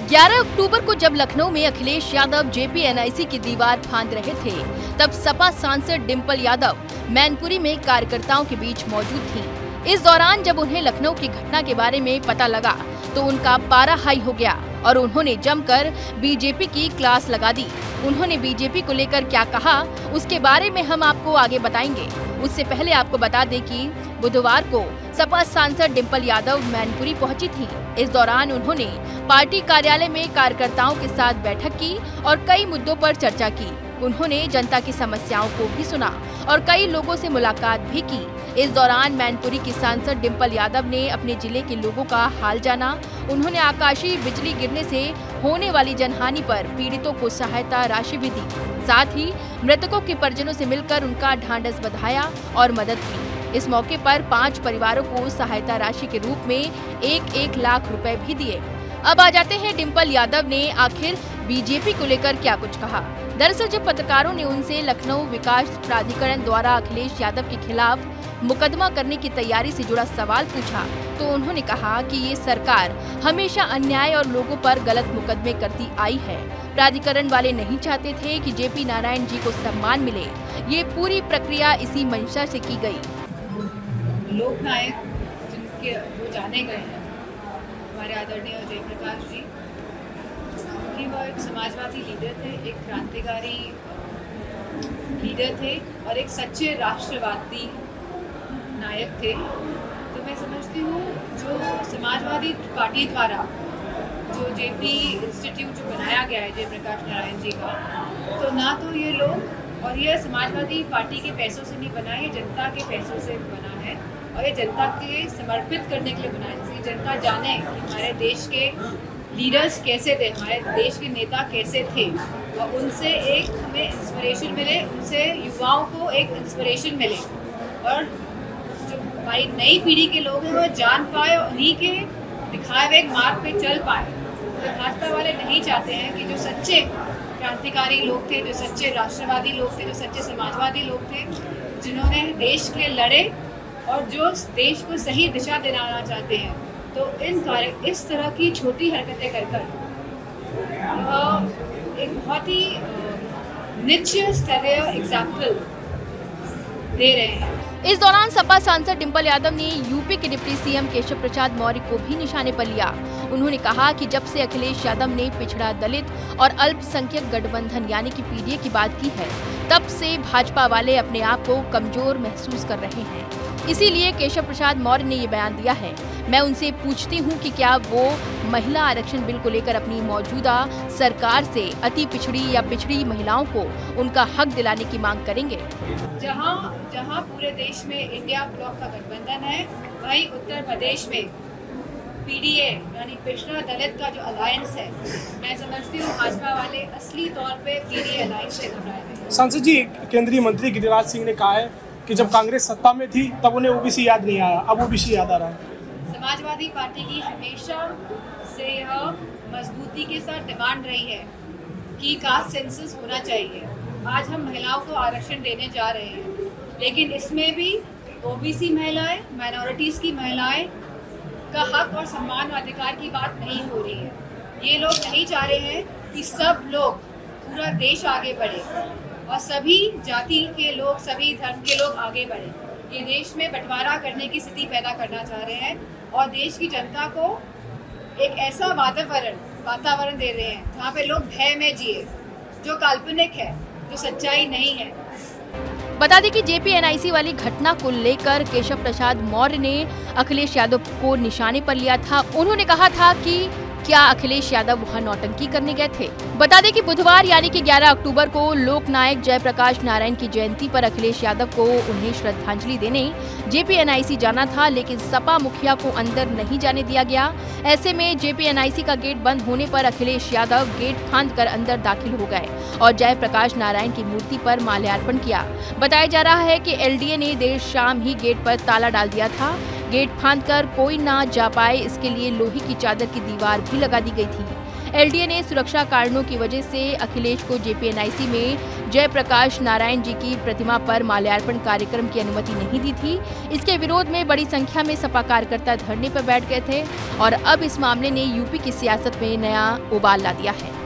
11 अक्टूबर को जब लखनऊ में अखिलेश यादव जेपीएनआईसी की दीवार फांद रहे थे, तब सपा सांसद डिंपल यादव मैनपुरी में कार्यकर्ताओं के बीच मौजूद थी। इस दौरान जब उन्हें लखनऊ की घटना के बारे में पता लगा तो उनका पारा हाई हो गया और उन्होंने जमकर बीजेपी की क्लास लगा दी। उन्होंने बीजेपी को लेकर क्या कहा, उसके बारे में हम आपको आगे बताएंगे। उससे पहले आपको बता दें कि बुधवार को सपा सांसद डिंपल यादव मैनपुरी पहुंची थी। इस दौरान उन्होंने पार्टी कार्यालय में कार्यकर्ताओं के साथ बैठक की और कई मुद्दों पर चर्चा की। उन्होंने जनता की समस्याओं को भी सुना और कई लोगों से मुलाकात भी की। इस दौरान मैनपुरी की सांसद डिंपल यादव ने अपने जिले के लोगों का हाल जाना। उन्होंने आकाशीय बिजली गिरने से होने वाली जनहानि पर पीड़ितों को सहायता राशि भी दी। साथ ही मृतकों के परिजनों से मिलकर उनका ढांढस बंधाया और मदद की। इस मौके पर 5 परिवारों को सहायता राशि के रूप में 1-1 लाख रुपए भी दिए। अब आ जाते हैं डिंपल यादव ने आखिर बीजेपी को लेकर क्या कुछ कहा। दरअसल जब पत्रकारों ने उनसे लखनऊ विकास प्राधिकरण द्वारा अखिलेश यादव के खिलाफ मुकदमा करने की तैयारी से जुड़ा सवाल पूछा तो उन्होंने कहा कि ये सरकार हमेशा अन्याय और लोगों पर गलत मुकदमे करती आई है। प्राधिकरण वाले नहीं चाहते थे कि जेपी नारायण जी को सम्मान मिले। ये पूरी प्रक्रिया इसी मंशा से की गई। लोकनायक जिनके वो जाने गए हैं, हमारे आदरणीय जयप्रकाश जी, कि वो एक समाजवादी लीडर थे, एक क्रांतिकारी लीडर थे और एक सच्चे राष्ट्रवादी नायक थे। तो मैं समझती हूँ जो समाजवादी पार्टी द्वारा जो जेपी इंस्टीट्यूट जो बनाया गया है जयप्रकाश नारायण जी का, तो ना तो ये लोग और ये समाजवादी पार्टी के पैसों से नहीं बना है, ये जनता के पैसों से बना है और ये जनता के समर्पित करने के लिए बना है। जिससे जनता जाने कि हमारे देश के लीडर्स कैसे थे, हमारे देश के नेता कैसे थे और उनसे एक हमें इंस्पिरेशन मिले, उनसे युवाओं को एक इंस्पिरेशन मिले और जो हमारी नई पीढ़ी के लोग हैं वो जान पाए और उन्हीं के दिखाए हुए मार्ग पे चल पाए। तो भाजपा वाले नहीं चाहते हैं कि जो सच्चे क्रांतिकारी लोग थे, जो सच्चे राष्ट्रवादी लोग थे, जो सच्चे समाजवादी लोग थे, जिन्होंने देश के लिए लड़े और जो देश को सही दिशा दिलाना चाहते हैं, तो इस तरह की छोटी हरकतें कर एक बहुत ही नीचे स्तरीय एग्जाम्पल दे रहे हैं। इस दौरान सपा सांसद डिंपल यादव ने यूपी के डिप्टी सीएम केशव प्रसाद मौर्य को भी निशाने पर लिया। उन्होंने कहा कि जब से अखिलेश यादव ने पिछड़ा दलित और अल्पसंख्यक गठबंधन यानी कि पीडीए की बात की है, तब से भाजपा वाले अपने आप को कमजोर महसूस कर रहे हैं। इसीलिए केशव प्रसाद मौर्य ने ये बयान दिया है। मैं उनसे पूछती हूँ कि क्या वो महिला आरक्षण बिल को लेकर अपनी मौजूदा सरकार से अति पिछड़ी या पिछड़ी महिलाओं को उनका हक दिलाने की मांग करेंगे। जहाँ पूरे देश में इंडिया ब्लॉक का गठबंधन है, वहीं उत्तर प्रदेश में पीडीए यानी पिछड़ा दलित का जो अलायंस है, मैं समझती हूँ भाजपा वाले असली तौर पे पीडीए अलायंस से घबराए हुए। सांसद जी, केंद्रीय मंत्री गिरिराज सिंह ने कहा है कि जब कांग्रेस सत्ता में थी तब उन्हें ओबीसी याद नहीं आया, अब ओबीसी याद आ रहा है। समाजवादी पार्टी की हमेशा से यह मजबूती के साथ डिमांड रही है कि कास्ट सेंसस होना चाहिए। आज हम महिलाओं को आरक्षण देने जा रहे हैं, लेकिन इसमें भी ओबीसी महिलाएं, माइनॉरिटीज़ की महिलाएं का हक और सम्मान और अधिकार की बात नहीं हो रही है। ये लोग नहीं चाह रहे हैं कि सब लोग, पूरा देश आगे बढ़े और सभी जाति के लोग, सभी धर्म के लोग आगे बढ़े। ये देश में बंटवारा करने की स्थिति पैदा करना चाह रहे हैं और देश की जनता को एक ऐसा वातावरण दे रहे हैं जहाँ पे लोग भय में जिए, जो काल्पनिक है, जो सच्चाई नहीं है। बता दें कि जेपीएनआईसी वाली घटना को लेकर केशव प्रसाद मौर्य ने अखिलेश यादव को निशाने पर लिया था। उन्होंने कहा था कि क्या अखिलेश यादव वहां नौटंकी करने गए थे। बता दें कि बुधवार यानी कि 11 अक्टूबर को लोकनायक जयप्रकाश नारायण की जयंती पर अखिलेश यादव को उन्हें श्रद्धांजलि देने जेपीएनआईसी जाना था, लेकिन सपा मुखिया को अंदर नहीं जाने दिया गया। ऐसे में जेपीएनआईसी का गेट बंद होने पर अखिलेश यादव गेट फांदकर अंदर दाखिल हो गए और जयप्रकाश नारायण की मूर्ति पर माल्यार्पण किया। बताया जा रहा है कि एलडीए ने देर शाम ही गेट पर ताला डाल दिया था। गेट फांदकर कोई ना जा पाए, इसके लिए लोहे की चादर की दीवार भी लगा दी गई थी। एलडीए ने सुरक्षा कारणों की वजह से अखिलेश को जेपीएनआईसी में जयप्रकाश नारायण जी की प्रतिमा पर माल्यार्पण कार्यक्रम की अनुमति नहीं दी थी। इसके विरोध में बड़ी संख्या में सपा कार्यकर्ता धरने पर बैठ गए थे और अब इस मामले ने यूपी की सियासत में नया उबाल ला दिया है।